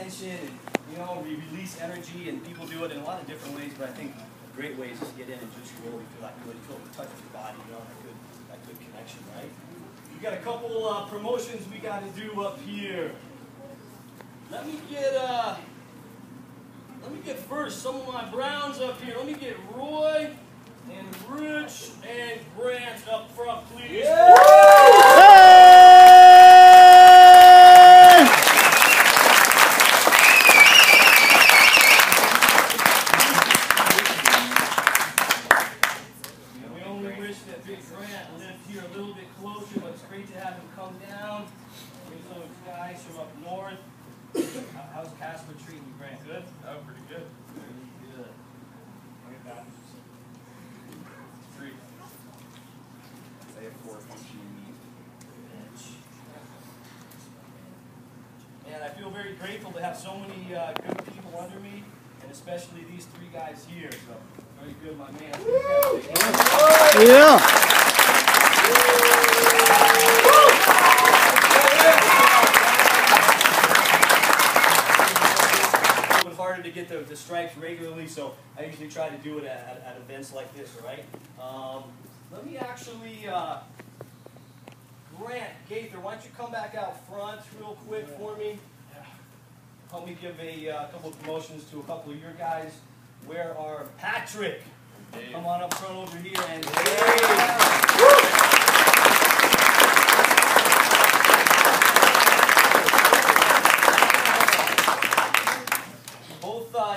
tension and, you know, release energy, and people do it in a lot of different ways, but I think a great way is to get in and just really feel like you really feel the touch of your body, you know, that good connection, right? We got a couple promotions we got to do up here. Let me get first some of my Browns up here. Let me get Roy and Rich and Grant up front, please. Yeah. We only wish that Big Grant lived here a little bit closer, but it's great to have him come down. Here's those guys from up north. How's Casper treating you, Grant? Good? Oh, pretty good. Very good. Bring it back. 3. They have 4 functioning needs. And I feel very grateful to have so many good people under me, and especially these 3 guys here. So, very good, my man. Yeah. Harder to get the stripes regularly, so I usually try to do it at events like this, all right? Let me actually, Grant, Gaither, why don't you come back out front real quick for me? Help me give a couple of promotions to a couple of your guys. Where are Patrick? Dave. Come on up front over here, and Dave.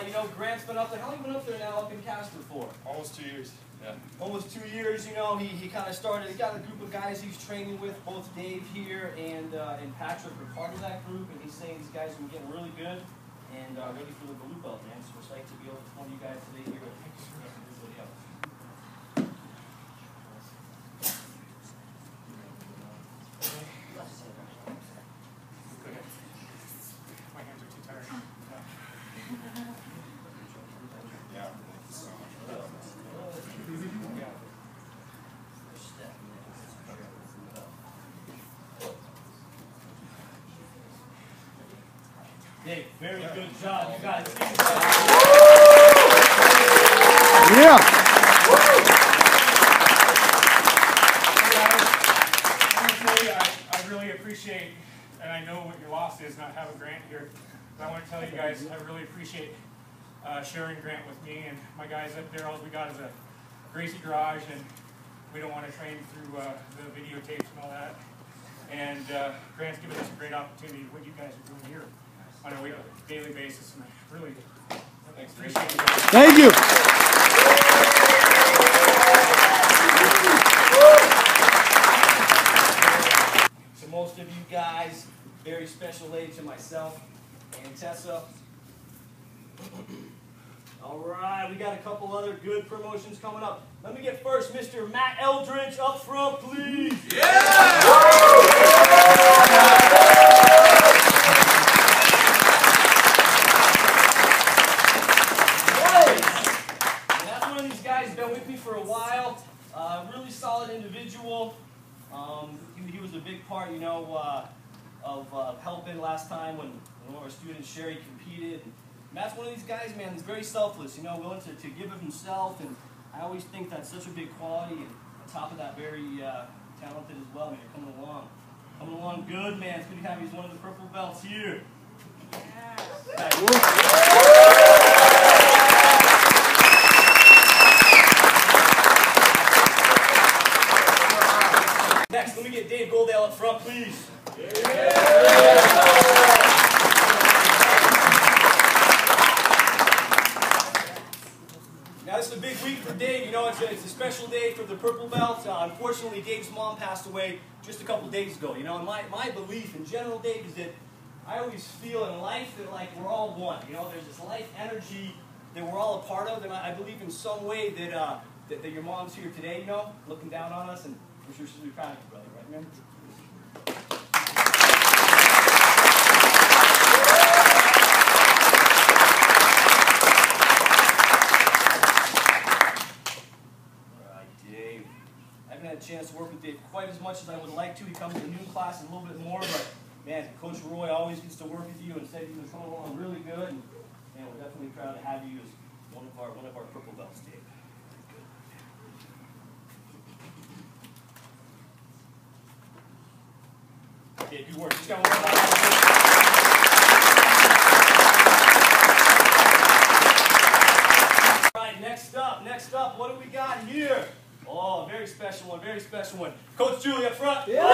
You know, Grant's been up there. How long have you been up there now, up in Casper for? Almost 2 years. Yeah. Almost 2 years. You know, he kind of started. He got a group of guys he's training with. Both Dave here and Patrick are part of that group, and he's saying these guys are getting really good and ready for the blue belt, man. So we're excited to be able to perform you guys today here with everybody else. My hands are too tired. Yeah. Dave, very good job. You guys. Yeah. I really appreciate, and I know what your loss is not having Grant here, but I want to tell you guys I really appreciate sharing Grant with me and my guys up there. All we got is a Gracie garage, and we don't want to train through the videotapes and all that. And Grant's given us a great opportunity, what you guys are doing here on a daily basis, and I really appreciate it. Thank you. To most of you guys, very special day to myself and Tessa. All right, we got a couple other good promotions coming up. Let me get first Mr. Matt Eldridge up front, please. Yeah! And that's one of these guys who's been with me for a while. Really solid individual. He was a big part, you know, of helping last time when one of our students, Sherry, competed. And Matt's one of these guys, man, he's very selfless, you know, willing to give of himself, and I always think that's such a big quality, and on top of that, very talented as well, man. Coming along good, man. It's good to have you as one of the purple belts here. Yeah. Next, let me get Dave Goldale up front, please. Now, this is a big week for Dave. You know, it's a special day for the purple belt. Unfortunately, Dave's mom passed away just a couple days ago. You know, and my belief in general, Dave, is that I always feel in life that, like, we're all one. You know, there's this life energy that we're all a part of, and I believe in some way that, that your mom's here today, you know, looking down on us, and we're sure she'll be proud of you, brother, right, man? A chance to work with Dave quite as much as I would like to. He comes to noon class a little bit more, but man, Coach Roy always gets to work with you and said you've been coming along really good, and we're definitely proud to have you as one of our purple belts, Dave. Dave, good work. Just got one All right, next up, what do we got here? Oh, very special one, very special one. Coach Julie up front. Yeah.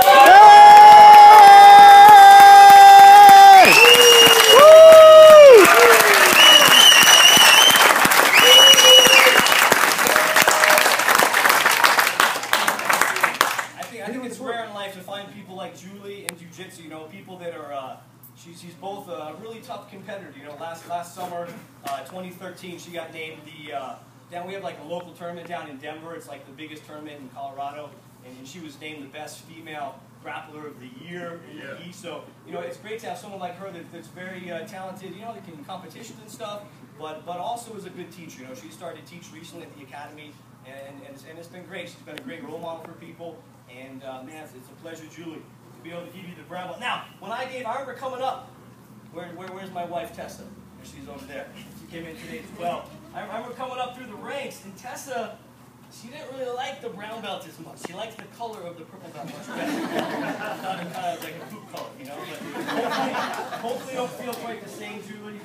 I think it's rare in life to find people like Julie in jiu-jitsu, you know, people that are, she's both a really tough competitor. You know, last summer, 2013, she got named we have like a local tournament down in Denver. It's like the biggest tournament in Colorado, and she was named the best female grappler of the year in the East. So, you know, it's great to have someone like her that's very talented, you know, that can competitions and stuff, but also is a good teacher. You know, she started to teach recently at the academy, and it's been great. She's been a great role model for people, and man, it's a pleasure, Julie, to be able to give you the brown belt. Now, I remember coming up, where's my wife, Tessa? She's over there. She came in today as well. I remember coming up through the ranks, and Tessa, she didn't really like the brown belt as much. She liked the color of the purple belt much better. Kind of like a poop color, you know. But hopefully don't feel quite the same, Julie.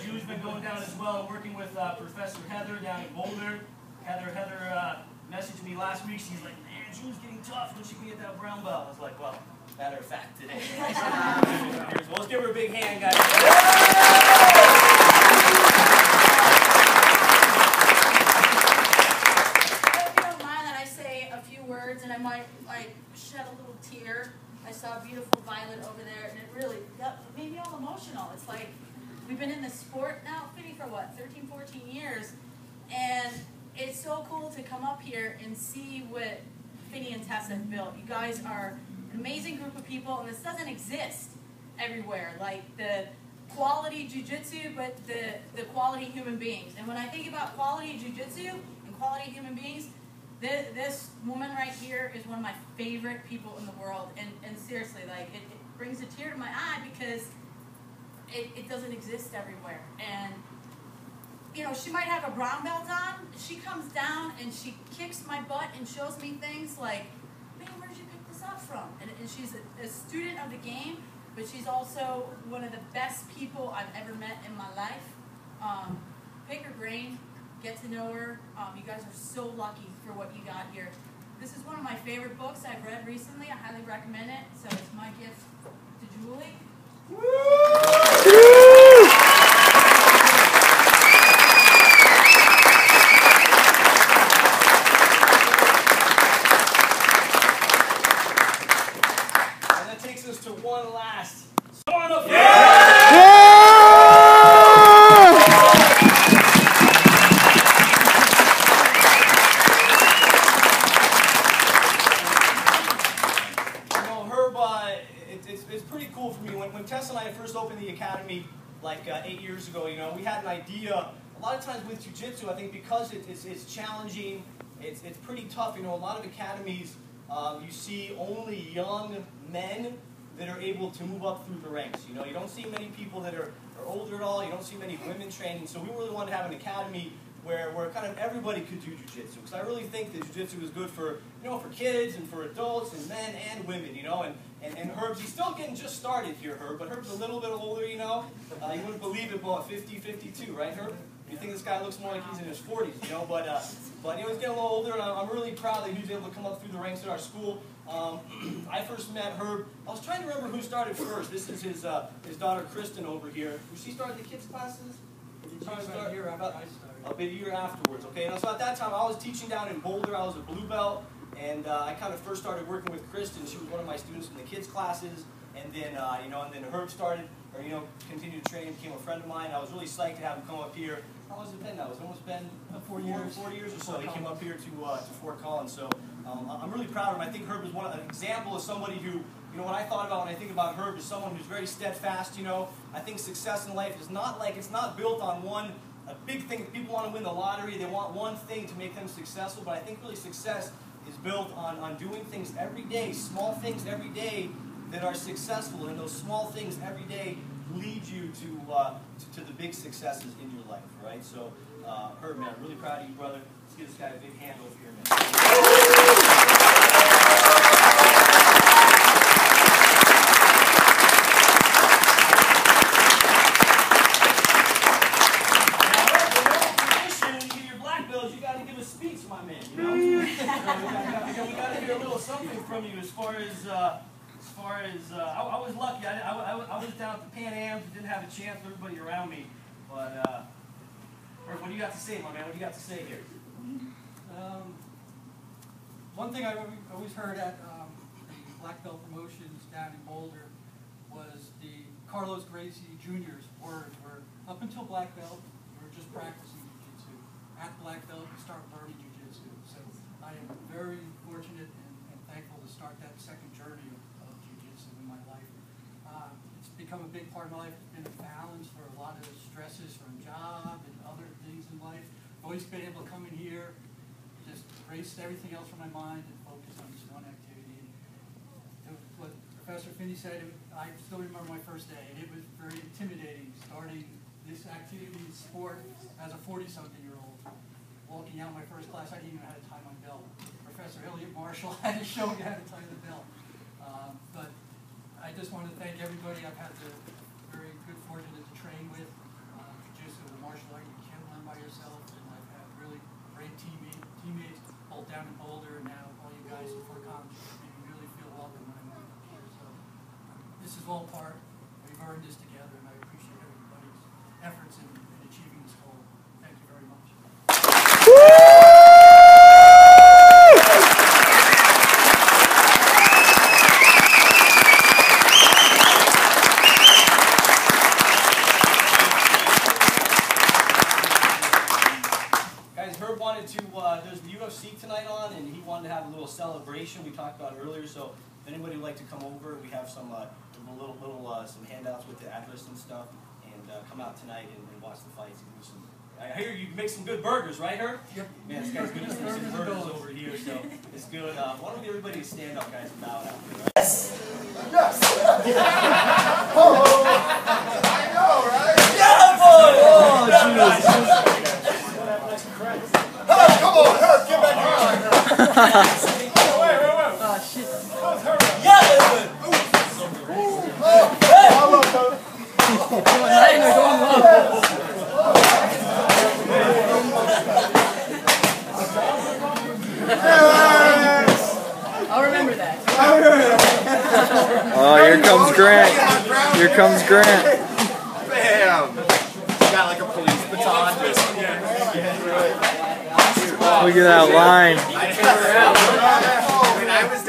Julie's been going down as well, working with Professor Heather down in Boulder. Heather messaged me last week. She's like, man, Julie's getting tough. When she can get that brown belt? I was like, well, matter of fact, today. Well, let's give her a big hand, guys. If you don't mind that I say a few words, and I might like shed a little tear. I saw a beautiful Violet over there, and it really made me all emotional. It's like we've been in this sport now, Finny, for what, 13, 14 years, and it's so cool to come up here and see what Finny and Tessa have built. You guys are an amazing group of people, and this doesn't exist everywhere. Like the quality jiu-jitsu, but the quality human beings. And when I think about quality jiu-jitsu and quality human beings, this woman right here is one of my favorite people in the world. And seriously, like it brings a tear to my eye because it doesn't exist everywhere. And you know, she might have a brown belt on. She comes down and she kicks my butt and shows me things like, man, where did you pick this up from? And she's a student of the game, but she's also one of the best people I've ever met in my life. Pick her brain, get to know her. You guys are so lucky for what you got here. This is one of my favorite books I've read recently. I highly recommend it. So it's my gift to Julie. One last. It's pretty cool for me. When Tess and I first opened the academy like 8 years ago, you know, we had an idea. A lot of times with jiu-jitsu, I think because it's challenging, it's pretty tough. You know, a lot of academies, you see only young men that are able to move up through the ranks. You know, you don't see many people that are older at all. You don't see many women training. So we really wanted to have an academy where kind of everybody could do jiu-jitsu. Because I really think that jiu-jitsu is good for, you know, for kids and for adults and men and women, you know. And Herb's, he's still getting just started here, Herb, but Herb's a little bit older, you know. You wouldn't believe it, about 50, 52, right, Herb? You think this guy looks more like he's in his 40s, you know, but you know, he's getting a little older, and I'm really proud that he was able to come up through the ranks at our school. I first met Herb. I was trying to remember who started first. This is his daughter, Kristen, over here. Did she start the kids' classes? Or did she start a year after I started? A year afterwards, okay? And so at that time, I was teaching down in Boulder. I was a blue belt, and I kind of first started working with Kristen. She was one of my students in the kids' classes, and then, you know, and then Herb started, or, you know, continued to train and became a friend of mine. I was really psyched to have him come up here. How long has it been now? It's almost been 4 years. 4 years or so. He came up here to Fort Collins. So I'm really proud of him. I think Herb is an example of somebody who, you know, when I think about Herb, is someone who's very steadfast. You know, I think success in life is not like, it's not built on one a big thing. People want to win the lottery. They want one thing to make them successful, but I think really success is built on doing things every day, small things every day that are successful, and those small things every day lead you to the big successes in your life, right? So, Herb, man, I'm really proud of you, brother. Let's give this guy a big hand over here, man. You got to give a speech, my man. You know, we got to hear a little something from you. As far as I was lucky. I was down at the Pan Ams, didn't have a chance with everybody around me. But what do you got to say, my man? What do you got to say here? One thing I always heard at the black belt promotions down in Boulder was the Carlos Gracie Jr.'s words were, up until black belt, we were just practicing jiu-jitsu. At black belt, you start learning jiu-jitsu. So I am very fortunate and thankful to start that second journey of jiu-jitsu in my life. It's become a big part of my life. It's been a balance for a lot of stresses from job and other things in life. I've always been able to come in here, just erase everything else from my mind and focus on this one activity. And what Professor Finney said, I still remember my first day, and it was very intimidating starting this activity, sport, as a 40-something-year-old. Walking out my first class, I didn't even know how to tie my belt. Professor Elliot Marshall had to show me how to tie the belt. But I just want to thank everybody I've had the very good fortune to train with. Jiu-jitsu and martial art, you can't learn by yourself. And I've had really great teammates, both down in Boulder and now all you guys in Fort Collins make me really feel welcome when I move up here. So this is all part. We've earned this together, and I appreciate everybody's efforts in achieving this goal. Thank you very much. Guys, Herb wanted to, there's the UFC tonight on, and he wanted to have a little celebration we talked about earlier, so if anybody would like to come over, we have some some handouts with the address and stuff, and come out tonight and watch the fights. And do some, I hear you make some good burgers, right, Herb? Yep. Man, this guy's good at some burgers over here, so it's good. Why don't we get everybody to stand up, guys, and bow out here, right? Yes! I know, right? Yeah, boy! Oh, jeez. Herb, come on, Herb, get back here. Wait. Oh, shit. How's Herb? Yeah, I'll remember that. Oh, here comes Grant. Here comes Grant. Bam! Got like a police baton. Look at that line. When I was